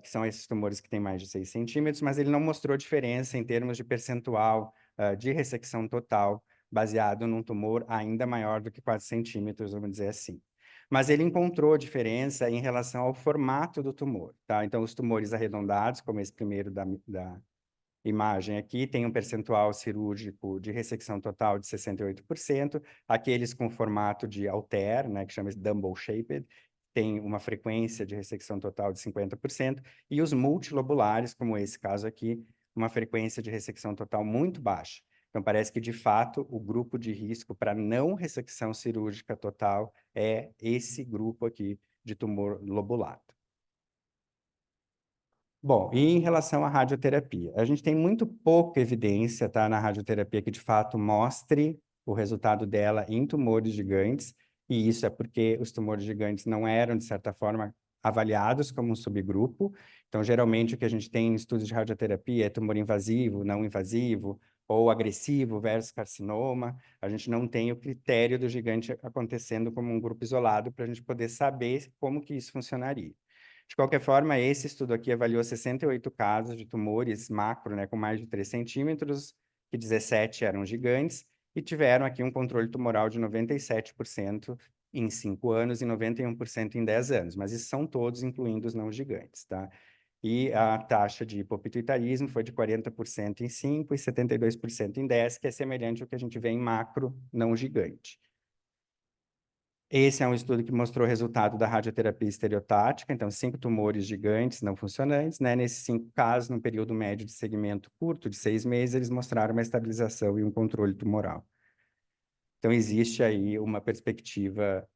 Speaker 1: que são esses tumores que têm mais de 6 centímetros, mas ele não mostrou diferença em termos de percentual de ressecção total, baseado num tumor ainda maior do que 4 centímetros, vamos dizer assim. Mas ele encontrou diferença em relação ao formato do tumor, tá? Então, os tumores arredondados, como esse primeiro da imagem aqui, tem um percentual cirúrgico de ressecção total de 68%, aqueles com formato de Altair, né, que chama de Dumbbell-shaped, tem uma frequência de ressecção total de 50%, e os multilobulares, como esse caso aqui, uma frequência de ressecção total muito baixa. Então, parece que, de fato, o grupo de risco para não ressecção cirúrgica total é esse grupo aqui de tumor lobulado. Bom, e em relação à radioterapia, a gente tem muito pouca evidência, tá, na radioterapia que de fato mostre o resultado dela em tumores gigantes, e isso é porque os tumores gigantes não eram, de certa forma, avaliados como um subgrupo. Então, geralmente, o que a gente tem em estudos de radioterapia é tumor invasivo, não invasivo, ou agressivo versus carcinoma. A gente não tem o critério do gigante acontecendo como um grupo isolado para a gente poder saber como que isso funcionaria. De qualquer forma, esse estudo aqui avaliou 68 casos de tumores macro, né, com mais de 3 centímetros, que 17 eram gigantes, e tiveram aqui um controle tumoral de 97% em 5 anos e 91% em 10 anos, mas isso são todos, incluindo os não gigantes, tá? E a taxa de hipopituitarismo foi de 40% em 5 e 72% em 10, que é semelhante ao que a gente vê em macro não gigante. Esse é um estudo que mostrou o resultado da radioterapia estereotática, então 5 tumores gigantes não funcionantes, né? Nesses 5 casos, num período médio de segmento curto, de 6 meses, eles mostraram uma estabilização e um controle tumoral. Então, existe aí uma perspectiva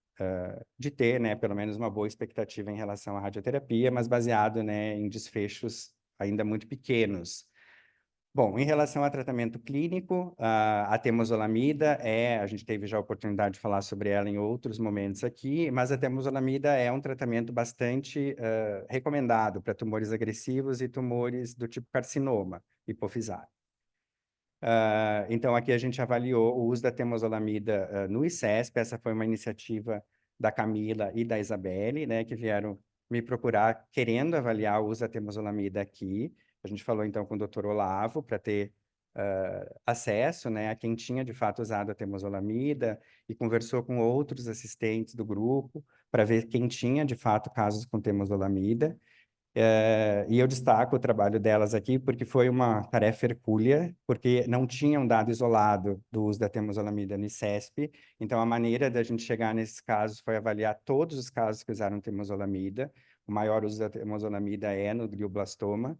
Speaker 1: de ter, né, pelo menos uma boa expectativa em relação à radioterapia, mas baseado, né, em desfechos ainda muito pequenos. Bom, em relação ao tratamento clínico, a temozolomida a gente teve já a oportunidade de falar sobre ela em outros momentos aqui, mas a temozolomida é um tratamento bastante recomendado para tumores agressivos e tumores do tipo carcinoma hipofisário. Então, aqui a gente avaliou o uso da temozolomida no ICESP, essa foi uma iniciativa da Camila e da Isabelle, né, que vieram me procurar querendo avaliar o uso da temozolomida aqui. A gente falou, então, com o Dr. Olavo para ter acesso, né, a quem tinha, de fato, usado a temozolomida e conversou com outros assistentes do grupo para ver quem tinha, de fato, casos com temozolomida. E eu destaco o trabalho delas aqui porque foi uma tarefa hercúlea, porque não tinha um dado isolado do uso da temozolomida no ICESP. Então, a maneira da gente chegar nesses casos foi avaliar todos os casos que usaram temozolomida. O maior uso da temozolomida é no glioblastoma.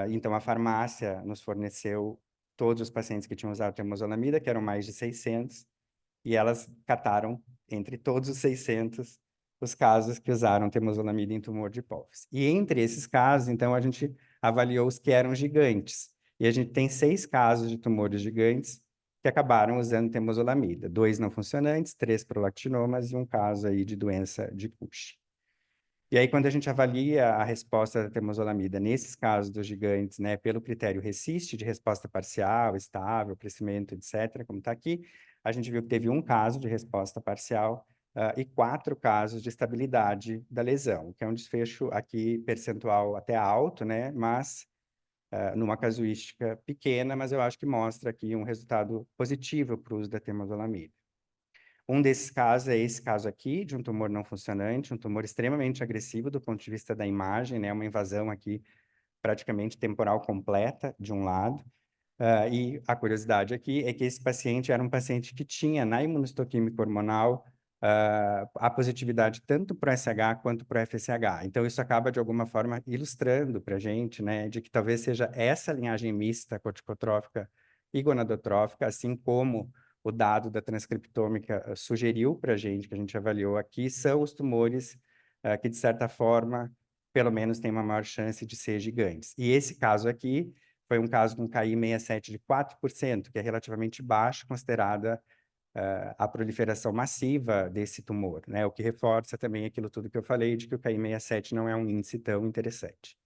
Speaker 1: Então, a farmácia nos forneceu todos os pacientes que tinham usado temozolomida, que eram mais de 600, e elas cataram entre todos os 600 os casos que usaram temozolomida em tumor de hipófise. E entre esses casos, então, a gente avaliou os que eram gigantes. E a gente tem 6 casos de tumores gigantes que acabaram usando temozolomida. 2 não funcionantes, 3 prolactinomas e um caso aí de doença de Cushing. E aí, quando a gente avalia a resposta da temozolomida nesses casos dos gigantes, né, pelo critério RECIST, de resposta parcial, estável, crescimento, etc., como está aqui, a gente viu que teve um caso de resposta parcial e 4 casos de estabilidade da lesão, que é um desfecho aqui percentual até alto, né, mas numa casuística pequena, mas eu acho que mostra aqui um resultado positivo para o uso da temozolomida. Um desses casos é esse caso aqui, de um tumor não funcionante, um tumor extremamente agressivo do ponto de vista da imagem, né? Uma invasão aqui praticamente temporal completa de um lado. E a curiosidade aqui é que esse paciente era um paciente que tinha na imunistoquímica hormonal a positividade tanto para o SH quanto para o FSH. Então, isso acaba, de alguma forma, ilustrando para a gente, né, de que talvez seja essa linhagem mista corticotrófica e gonadotrófica, assim como o dado da transcriptômica sugeriu para a gente, que a gente avaliou aqui, são os tumores que, de certa forma, pelo menos têm uma maior chance de ser gigantes. E esse caso aqui foi um caso com KI67 de 4%, que é relativamente baixo, considerada a proliferação massiva desse tumor, né? O que reforça também aquilo tudo que eu falei, de que o KI67 não é um índice tão interessante.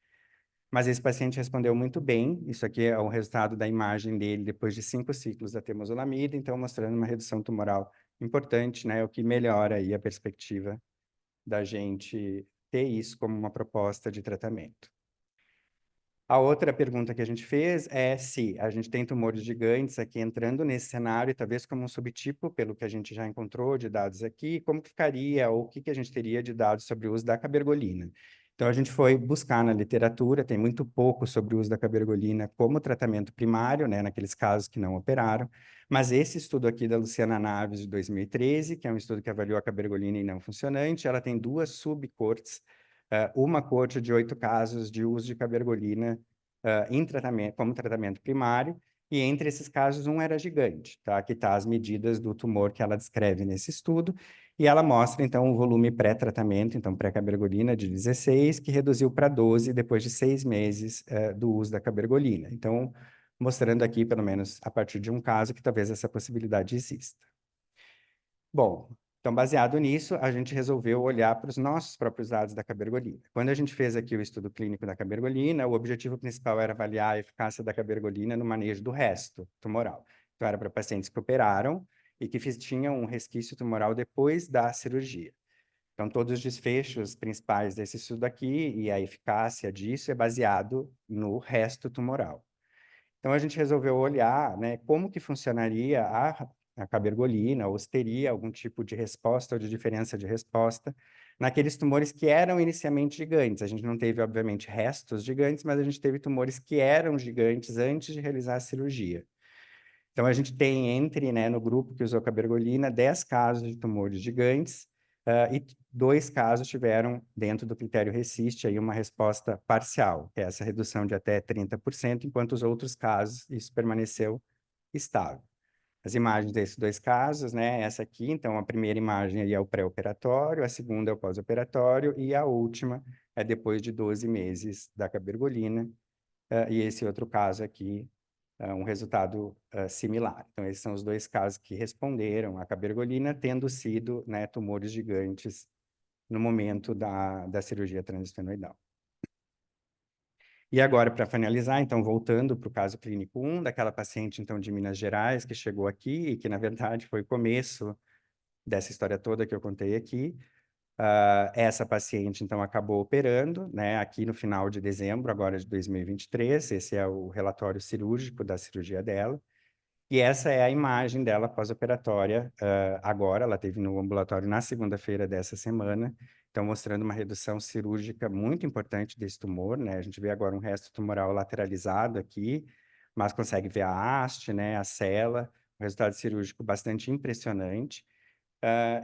Speaker 1: Mas esse paciente respondeu muito bem, isso aqui é o resultado da imagem dele depois de 5 ciclos da temozolomida, então mostrando uma redução tumoral importante, né? O que melhora aí a perspectiva da gente ter isso como uma proposta de tratamento. A outra pergunta que a gente fez é se a gente tem tumores gigantes aqui entrando nesse cenário, e talvez como um subtipo, pelo que a gente já encontrou de dados aqui, como que ficaria, ou o que a gente teria de dados sobre o uso da cabergolina. Então, a gente foi buscar na literatura, tem muito pouco sobre o uso da cabergolina como tratamento primário, né, naqueles casos que não operaram, mas esse estudo aqui da Luciana Naves, de 2013, que é um estudo que avaliou a cabergolina em não funcionante, ela tem 2 subcortes, uma corte de 8 casos de uso de cabergolina em tratamento, como tratamento primário, e entre esses casos um era gigante, tá? Que tá as medidas do tumor que ela descreve nesse estudo, e ela mostra, então, o volume pré-tratamento, então pré-cabergolina de 16, que reduziu para 12 depois de 6 meses do uso da cabergolina. Então, mostrando aqui, pelo menos a partir de um caso, que talvez essa possibilidade exista. Bom, então, baseado nisso, a gente resolveu olhar para os nossos próprios dados da cabergolina. Quando a gente fez aqui o estudo clínico da cabergolina, o objetivo principal era avaliar a eficácia da cabergolina no manejo do resto tumoral. Então, era para pacientes que operaram e que tinham um resquício tumoral depois da cirurgia. Então, todos os desfechos principais desse estudo aqui e a eficácia disso é baseado no resto tumoral. Então, a gente resolveu olhar, né, como que funcionaria a cabergolina, ou se teria algum tipo de resposta ou de diferença de resposta naqueles tumores que eram inicialmente gigantes. A gente não teve, obviamente, restos gigantes, mas a gente teve tumores que eram gigantes antes de realizar a cirurgia. Então, a gente tem entre, né, no grupo que usou cabergolina, 10 casos de tumores gigantes, e 2 casos tiveram, dentro do critério RECIST, aí uma resposta parcial, que é essa redução de até 30%, enquanto os outros casos, isso permaneceu estável. As imagens desses 2 casos, né, essa aqui, então, a primeira imagem aí é o pré-operatório, a segunda é o pós-operatório, e a última é depois de 12 meses da cabergolina, e esse outro caso aqui, um resultado similar. Então, esses são os 2 casos que responderam à cabergolina, tendo sido, né, tumores gigantes no momento da cirurgia transesfenoidal. E agora, para finalizar, então, voltando para o caso clínico 1, daquela paciente, então, de Minas Gerais, que chegou aqui e que, na verdade, foi o começo dessa história toda que eu contei aqui. Essa paciente, então, acabou operando, né, aqui no final de dezembro, agora de 2023, esse é o relatório cirúrgico da cirurgia dela. E essa é a imagem dela pós-operatória. Agora, ela teve no ambulatório na segunda-feira dessa semana, então mostrando uma redução cirúrgica muito importante desse tumor, né? A gente vê agora um resto tumoral lateralizado aqui, mas consegue ver a haste, né, a cela, um resultado cirúrgico bastante impressionante.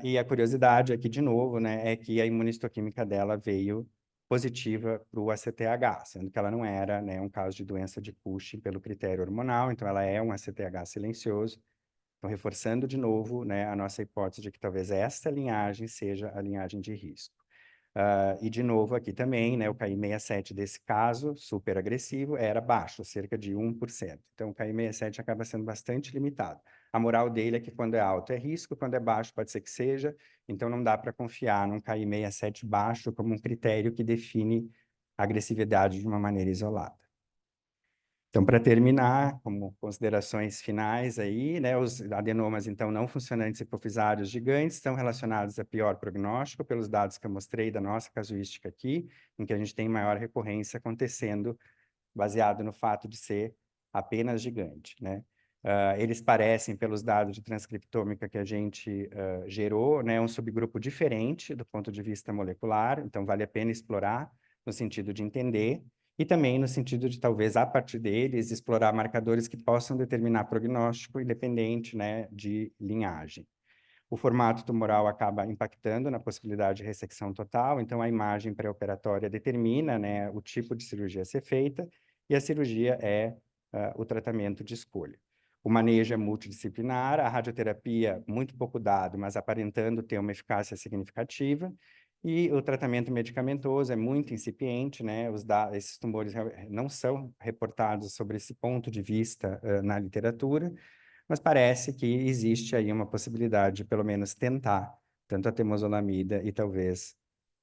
Speaker 1: E a curiosidade aqui, de novo, né, é que a imunistoquímica dela veio positiva para o ACTH, sendo que ela não era, né, um caso de doença de Cushing pelo critério hormonal, então ela é um ACTH silencioso, Então, reforçando de novo, né, a nossa hipótese de que talvez esta linhagem seja a linhagem de risco. E de novo aqui também, né, o KI67 desse caso, super agressivo, era baixo, cerca de 1%. Então, o KI67 acaba sendo bastante limitado. A moral dele é que quando é alto é risco, quando é baixo pode ser que seja, então não dá para confiar num KI67 baixo como um critério que define a agressividade de uma maneira isolada. Então, para terminar, como considerações finais aí, né, os adenomas, então, não funcionantes hipofisários gigantes estão relacionados a pior prognóstico, pelos dados que eu mostrei da nossa casuística aqui, em que a gente tem maior recorrência acontecendo, baseado no fato de ser apenas gigante, né? Eles parecem, pelos dados de transcriptômica que a gente gerou, né, um subgrupo diferente do ponto de vista molecular, então vale a pena explorar no sentido de entender, e também no sentido de, talvez, a partir deles, explorar marcadores que possam determinar prognóstico independente, né, de linhagem. O formato tumoral acaba impactando na possibilidade de ressecção total, então a imagem pré-operatória determina, né, o tipo de cirurgia a ser feita, e a cirurgia é o tratamento de escolha. O manejo é multidisciplinar, a radioterapia, muito pouco dado, mas aparentando ter uma eficácia significativa, e o tratamento medicamentoso é muito incipiente, né? Esses tumores não são reportados sobre esse ponto de vista na literatura, mas parece que existe aí uma possibilidade de, pelo menos, tentar tanto a temozolomida e talvez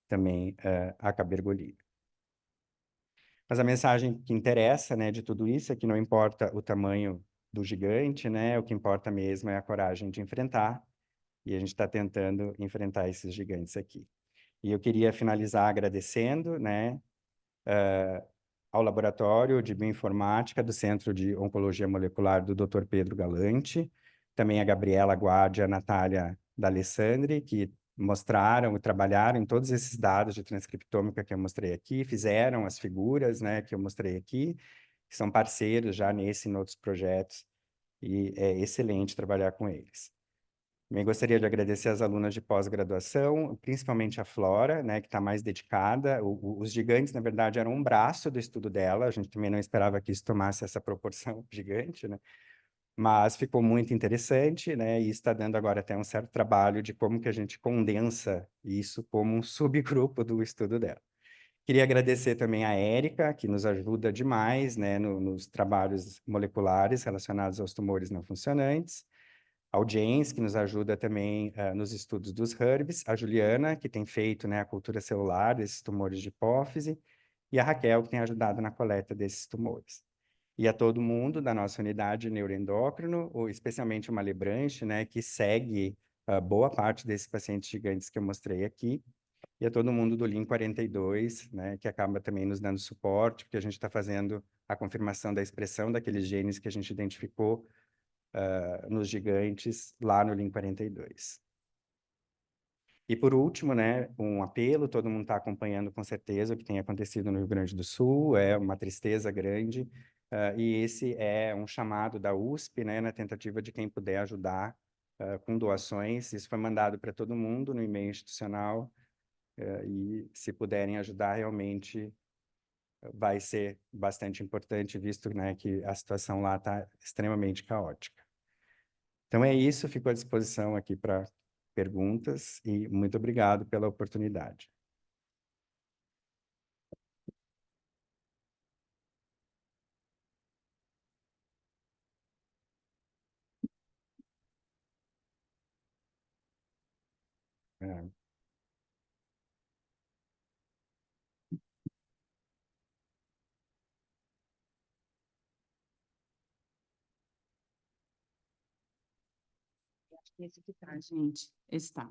Speaker 1: também a cabergoline. Mas a mensagem que interessa, né, de tudo isso é que não importa o tamanho do gigante, né, o que importa mesmo é a coragem de enfrentar, e a gente está tentando enfrentar esses gigantes aqui. E eu queria finalizar agradecendo, né, ao laboratório de bioinformática do Centro de Oncologia Molecular do Dr. Pedro Galante, também a Gabriela Guardi e a Natália D'Alessandri, que mostraram e trabalharam em todos esses dados de transcriptômica que eu mostrei aqui, fizeram as figuras, né, que eu mostrei aqui, que são parceiros já nesse e em outros projetos, e é excelente trabalhar com eles. Também gostaria de agradecer às alunas de pós-graduação, principalmente a Flora, né, que está mais dedicada. Os gigantes, na verdade, eram um braço do estudo dela, a gente também não esperava que isso tomasse essa proporção gigante, né? Mas ficou muito interessante, né, e está dando agora até um certo trabalho de como que a gente condensa isso como um subgrupo do estudo dela. Queria agradecer também a Érica, que nos ajuda demais, né, nos trabalhos moleculares relacionados aos tumores não funcionantes, ao James, que nos ajuda também nos estudos dos HERVs, a Juliana, que tem feito, né, a cultura celular desses tumores de hipófise, e a Raquel, que tem ajudado na coleta desses tumores. E a todo mundo da nossa unidade neuroendócrino, ou especialmente o Malebranche, né, que segue boa parte desses pacientes gigantes que eu mostrei aqui, e a todo mundo do Lean 42, né, que acaba também nos dando suporte, porque a gente está fazendo a confirmação da expressão daqueles genes que a gente identificou nos gigantes lá no Lean 42. E por último, né, um apelo, todo mundo está acompanhando com certeza o que tem acontecido no Rio Grande do Sul, é uma tristeza grande, e esse é um chamado da USP, né, na tentativa de quem puder ajudar com doações. Isso foi mandado para todo mundo no e-mail institucional, e se puderem ajudar, realmente vai ser bastante importante, visto, né, que a situação lá está extremamente caótica. Então é isso, fico à disposição aqui para perguntas e muito obrigado pela oportunidade. É,
Speaker 3: Acho que esse aqui tá, gente. Esse tá.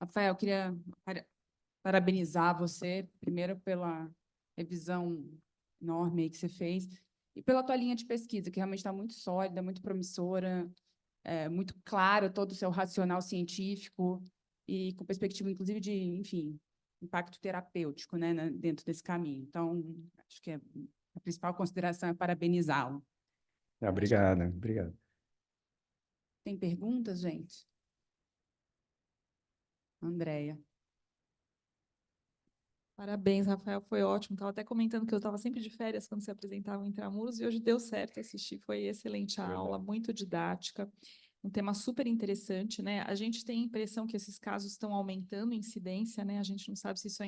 Speaker 3: Rafael, eu queria parabenizar você, primeiro pela revisão enorme aí que você fez, e pela tua linha de pesquisa, que realmente está muito sólida, muito promissora, muito claro todo o seu racional científico, e com perspectiva, inclusive, de, enfim, impacto terapêutico, né, dentro desse caminho. Então, acho que a principal consideração é parabenizá-lo.
Speaker 1: obrigado, obrigado.
Speaker 3: Tem perguntas, gente? Andréia.
Speaker 2: Parabéns, Rafael, foi ótimo. Estava até comentando que eu estava sempre de férias quando se apresentava o Intramuros e hoje deu certo assistir, foi excelente a aula, muito didática. um tema super interessante, né? A gente tem a impressão que esses casos estão aumentando em incidência, né? A gente não sabe se isso é